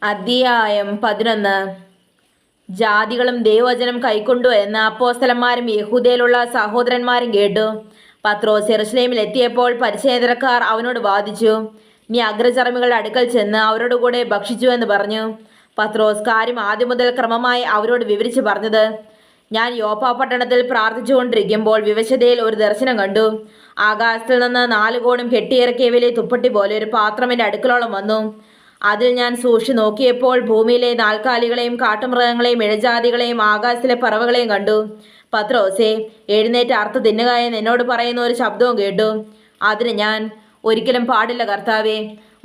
അധ്യായം 11. ജാതികളും ദൈവവചനം കൈക്കൊണ്ടു എന്ന് അപ്പോസ്തലന്മാരും യഹൂദയിലുള്ള സഹോദരന്മാരും കേട്ടു. പത്രോസ് യെരുശലേമിൽ എത്തിയപ്പോൾ പരിച്ഛേദനക്കാർ അവനോട് വാദിച്ചു. നീ അഗ്രചർമ്മികളുടെ അടുക്കൽ ചെന്ന് അവരോടുകൂടെ ഭക്ഷിച്ചു എന്ന് പറഞ്ഞു. പത്രോസ് കാര്യം ആദ്യം മുതൽ ക്രമമായി അവരോട് വിവരിച്ചു പറഞ്ഞത്: ഞാൻ യോപ്പ പട്ടണത്തിൽ പ്രാർത്ഥിച്ചുകൊണ്ടിരിക്കുമ്പോൾ വിവശതയിൽ ഒരു ദർശനം കണ്ടു. ആകാശത്തിൽ നിന്ന് 4 കോണും കെട്ടിയിറക്കിയ വലിയ തുപ്പട്ടി പോലെ ഒരു പാത്രം എൻ്റെ അടുക്കലോളം വന്നു. അതിൽ ഞാൻ സൂക്ഷിച്ചു നോക്കിയപ്പോൾ ഭൂമിയിലെ നാൽക്കാലികളെയും കാട്ടുമൃഗങ്ങളെയും ഇഴജാതികളെയും ആകാശത്തിലെ പറവകളെയും കണ്ടു. പത്രോസേ, എഴുന്നേറ്റ് അറുത്ത് തിന്നുക എന്ന് എന്നോട് പറയുന്ന ഒരു ശബ്ദവും കേട്ടു. അതിന് ഞാൻ: ഒരിക്കലും പാടില്ല കർത്താവേ,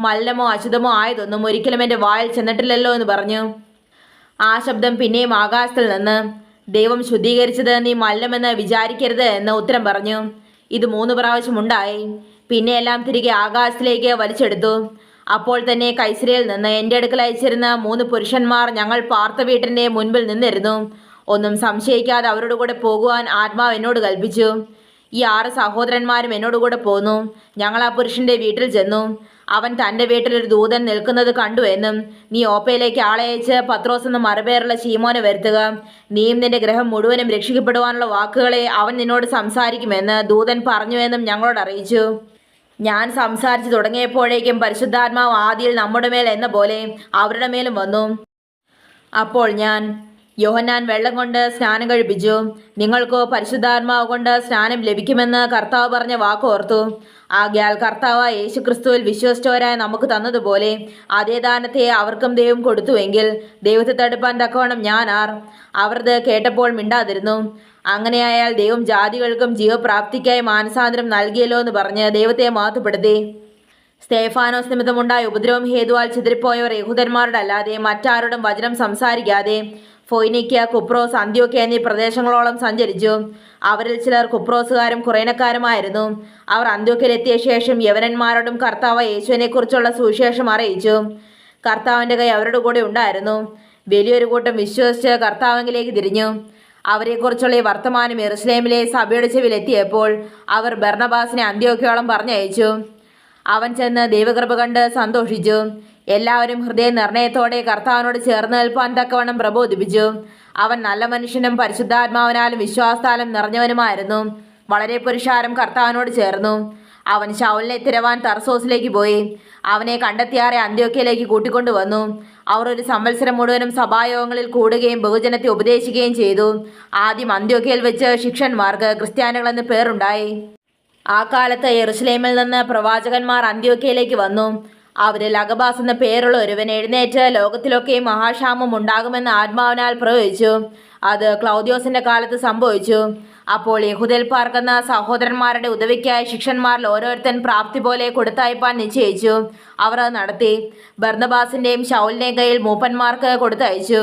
മലിനമോ അശുദ്ധമോ ആയതൊന്നും ഒരിക്കലും എൻ്റെ വായിൽ ചെന്നിട്ടില്ലല്ലോ എന്ന് പറഞ്ഞു. ആ ശബ്ദം പിന്നെയും ആകാശത്തിൽ നിന്ന്: ദൈവം ശുദ്ധീകരിച്ചത് നീ മലിനമെന്ന് വിചാരിക്കരുത് എന്ന് ഉത്തരം പറഞ്ഞു. ഇത് 3 പ്രാവശ്യം ഉണ്ടായി. പിന്നെ എല്ലാം തിരികെ ആകാശത്തിലേക്ക് വലിച്ചെടുത്തു. അപ്പോൾ തന്നെ കൈസരയിൽ നിന്ന് എൻ്റെ അടുക്കൽ അയച്ചിരുന്ന 3 പുരുഷന്മാർ ഞങ്ങൾ പാർത്ത വീട്ടിൻ്റെ മുൻപിൽ നിന്നിരുന്നു. ഒന്നും സംശയിക്കാതെ അവരോട് കൂടെ പോകുവാൻ ആത്മാവ് എന്നോട് കൽപ്പിച്ചു. ഈ 6 സഹോദരന്മാരും എന്നോടുകൂടെ പോന്നു. ഞങ്ങൾ ആ പുരുഷന്റെ വീട്ടിൽ ചെന്നു. അവൻ തൻ്റെ വീട്ടിൽ ഒരു ദൂതൻ നിൽക്കുന്നത് കണ്ടു എന്നും, നീ ഓപ്പയിലേക്ക് ആളെ അയച്ച് പത്രോസ് എന്ന മറുപേരുള്ള ശീമോനെ വരുത്തുക. നീയും നിന്റെ ഗ്രഹം മുഴുവനും രക്ഷിക്കപ്പെടുവാനുള്ള വാക്കുകളെ അവൻ നിന്നോട് സംസാരിക്കുമെന്ന് ദൂതൻ പറഞ്ഞുവെന്നും ഞങ്ങളോട് അറിയിച്ചു. ഞാൻ സംസാരിച്ചു തുടങ്ങിയപ്പോഴേക്കും പരിശുദ്ധാത്മാവ് ആദിയിൽ നമ്മുടെ മേൽ എന്ന പോലെ അവരുടെ മേലും വന്നു. അപ്പോൾ ഞാൻ: യോഹന്നാൻ വെള്ളം കൊണ്ട് സ്നാനം കഴിപ്പിച്ചു, നിങ്ങൾക്കോ പരിശുദ്ധാത്മാവ് കൊണ്ട് സ്നാനം ലഭിക്കുമെന്ന് കർത്താവ് പറഞ്ഞ വാക്കോർത്തു. ആകയാൽ കർത്താവായ യേശുക്രിസ്തുവിൽ വിശ്വസിച്ചവരായ നമുക്ക് തന്നതുപോലെ അതേ ദാനത്തെ അവർക്കും ദൈവം കൊടുത്തുവെങ്കിൽ ദൈവത്തെ തടുപ്പാൻ തക്കവണ്ണം ഞാൻ ആർ? അവർ ഇത് കേട്ടപ്പോൾ മിണ്ടാതിരുന്നു. അങ്ങനെയായാൽ ദൈവം ജാതികൾക്കും ജീവപ്രാപ്തിക്കായി മാനസാന്തരം നൽകിയല്ലോ എന്ന് പറഞ്ഞ് ദൈവത്തെ മഹത്വപ്പെടുത്തി. സ്തേഫാനോസ് നിമിത്തമുണ്ടായ ഉപദ്രവം ഹേതുവാൽ ചിതറിപ്പോയവർ യഹൂദന്മാരുടെ അല്ലാതെ മറ്റാരോടും വചനം സംസാരിക്കാതെ ഫൊയ്നിക്യ, കുപ്രോസ്, അന്ത്യോക്യ എന്നീ പ്രദേശങ്ങളോളം സഞ്ചരിച്ചു. അവരിൽ ചിലർ കുപ്രോസുകാരും കുറേനക്കാരുമായിരുന്നു. അവർ അന്ത്യോക്യയിലെത്തിയ ശേഷം യവനന്മാരോടും കർത്താവ് യേശുവിനെക്കുറിച്ചുള്ള സുവിശേഷം അറിയിച്ചു. കർത്താവിൻ്റെ കൈ അവരുടെ കൂടെ ഉണ്ടായിരുന്നു. വലിയൊരു കൂട്ടം വിശ്വസിച്ച് കർത്താവിലേക്ക് തിരിഞ്ഞു. അവരെക്കുറിച്ചുള്ള ഈ വർത്തമാനം യെരുശലേമിലെ സഭയുടെ ചെവിയിലെത്തിയപ്പോൾ അവർ ബർന്നബാസിനെ അന്ത്യോക്യയോളം പറഞ്ഞയച്ചു. അവൻ ചെന്ന് ദൈവകൃപ കണ്ട് സന്തോഷിച്ചു. എല്ലാവരും ഹൃദയ നിർണയത്തോടെ കർത്താവിനോട് ചേർന്ന് നിൽപ്പാൻ തക്കവണ്ണം പ്രബോധിപ്പിച്ചു. അവൻ നല്ല മനുഷ്യനും പരിശുദ്ധാത്മാവിനാലും വിശ്വാസത്താലും നിറഞ്ഞവനുമായിരുന്നു. വളരെ പുരുഷാരം കർത്താവിനോട് ചേർന്നു. അവൻ ശൗലിനെ തിരവാൻ തർസോസിലേക്ക് പോയി. അവനെ കണ്ടെത്തിയാറെ അന്ത്യോക്യയിലേക്ക് കൂട്ടിക്കൊണ്ടുവന്നു. അവർ ഒരു സംവത്സരം മുഴുവനും സഭായോഗങ്ങളിൽ കൂടുകയും ബഹുജനത്തെ ഉപദേശിക്കുകയും ചെയ്തു. ആദ്യം അന്ത്യോക്യയിൽ വെച്ച് ശിഷ്യന്മാർക്ക് ക്രിസ്ത്യാനികളെന്ന് പേരുണ്ടായി. ആ കാലത്ത് യെരുശലേമിൽ നിന്ന് പ്രവാചകന്മാർ അന്ത്യോക്യയിലേക്ക് വന്നു. അവരിൽ അഗബാസ് എന്ന പേരുള്ള ഒരുവൻ എഴുന്നേറ്റ് ലോകത്തിലൊക്കെ മഹാക്ഷാമം ഉണ്ടാകുമെന്ന് ആത്മാവിനാൽ പ്രവചിച്ചു. അത് ക്ലൗദ്യോസിന്റെ കാലത്ത് സംഭവിച്ചു. അപ്പോൾ യഹൂദയിൽ പാർക്കുന്ന സഹോദരന്മാരുടെ ഉദവിക്കായി ശിഷ്യന്മാരിൽ ഓരോരുത്തൻ പ്രാപ്തി പോലെ കൊടുത്തയപ്പാൻ നിശ്ചയിച്ചു. അവർ അത് നടത്തി. ബർന്നബാസിന്റെയും ശൗലിന്റെയും കയ്യിൽ മൂപ്പന്മാർക്ക് കൊടുത്തയച്ചു.